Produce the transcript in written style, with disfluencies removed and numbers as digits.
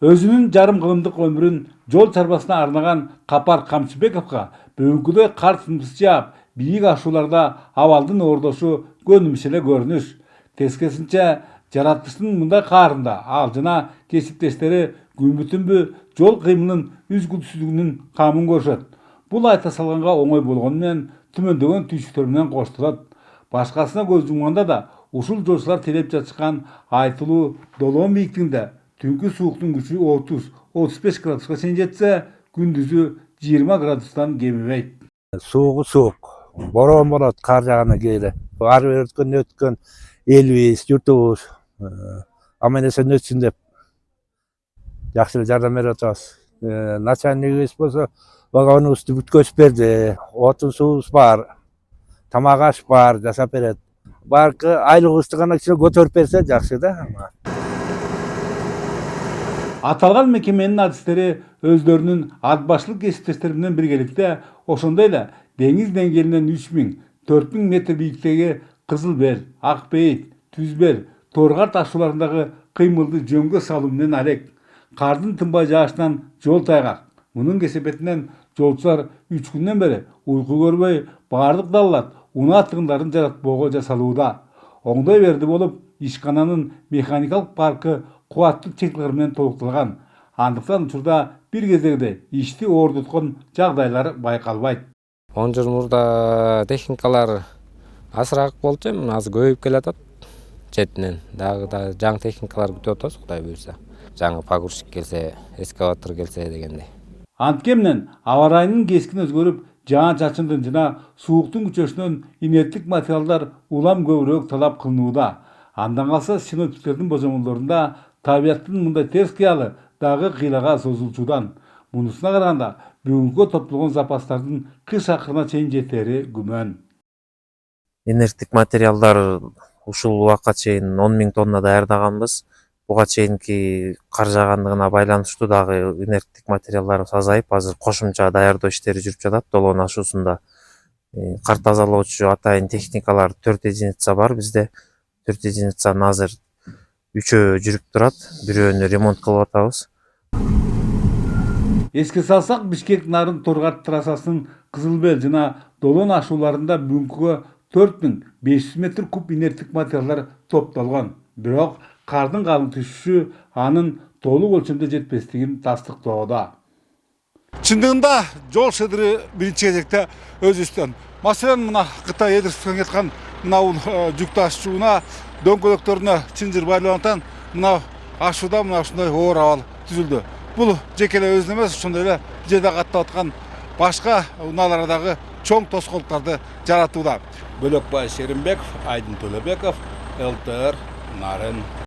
Өзүнүн жарым кылымдык өмүрүн жол чарбасына арнаган Капар Камчыбековго бүгүнкүдөй кар сынтысы жаап, бийик ашууларда абалдын оордошу көнүмүш эле көрүнүш. Тескерисинче, жаратылыштын мындай каарында ал жана кесиптештери күнбү түнбү жол кыймылынын үзгүлтүсүздүгүнүн камын көрүшөт. Бул айта салганга оңой болгону менен түмөндөгөн түйшүктөр менен коштолот. Башкасына көз жумганда да ушул жолчулар тейлеп жатышкан айтылуу долоон бийиктигинде түнкү сууктун күчү 30-35 градуска чейин жетсе, күндүзү 20 градустан кемибейт. Суугу суук, бороон болот кар жаагына кээде. Ар бир өткөн элибиз, журтубуз аман эсен өтсүн деп жакшы эле жардам берип атабыз. Начальнигибиз болсо вагонубузду бүткөзүп берди. Отун суубуз бар, тамак аш бар, жасап берет. Баркы айлыгыбызды гана кичине көтөрүп берсе жакшы да. Аталган мекеменин адистери өздөрүнүн ат башчылык кесиптештери менен биргеликте ошондой эле деңиз деңгээлинен 3000–4000 метр бийиктиги Кызыл Бел, Ак Бейит, Түз Бел, Торгар ташууларындагы кыймылды жөнгө салуу менен алек. Кардын тынбай жаашынан жол тайгак. Мунун кесепетинен жолчулар 3 күндөн бери уйку көрбөй, баардык далалат унаа тыгындарын жаратпоого жасалууда. Оңдой берди болуп, ишкананын механикалык паркы кубаттуу техникалар менен толукталган. Андыктан учурда бир кездегидей ишти оордоткон жагдайлар байкалбайт. 10 жыл мурда техникалар азыраак болчу, азыр көбөйүп келатат. Четинен дагы жаңы техникалар күтүп атабыз, Кудай буйрса. Жаңы погрузчик келсе, эскаватор келсе дегендей. Анткени аба ырайынын кескин өзгөрүп, жаан-чачындын жана сууктун күчөсүнөн инерттик материалдар улам көбүрөөк талап кылынууда. Андан калса синоптиктердин божомолдорунда табияттын мындай терс кыялы дагы кыйлага созулчудан. Мунусуна караганда бүгүнкү топтолгон запастардын кыш акырына чейин жетери күмөн. Инерттик материалдар ушул убакка чейин 10 000 тонна даярдаганбыз. Буга чейинки кар жаагандыгына байланыштуу дагы инерттик материалдарыбыз азайып, азыр кошумча даярдоо иштери жүрүп жатат. Долоон ашуусунда кар тазалоочу атайын техникалар 4 единица бар бизде. 4 единицанын азыр 3-өө жүрүп турат, бирөөнү ремонт кылып атабыз. Эске салсак, Бишкек-Нарын Торгар трассасынын Кызыл Бел жана Долоон ашууларында бүгүнкүгө 4500 метр куб инерттик материалдар топтолгон. Бирок кардын калың түшүшү анын толук өлчөмдө жетпестигин тастыктоодо. Чындыгында жол шыдыры биринчи кезекте өзүбүздөн. Маселен, мына Кытай Эдирстен кеткан мына жүк ташуучуна дөңгөлөктөрүнө чынжыр байланып, мына ашууда мына ушундай оор абал түзүлдү. Бул жеке эле өзүнө эмес, ошондой эле жерде каттап аткан башка унааларга дагы чоң тоскоолдуктарды жаратууда. Бөлөкбай Шеримбеков, Айдын Төлөбеков, ЛТР Нарын.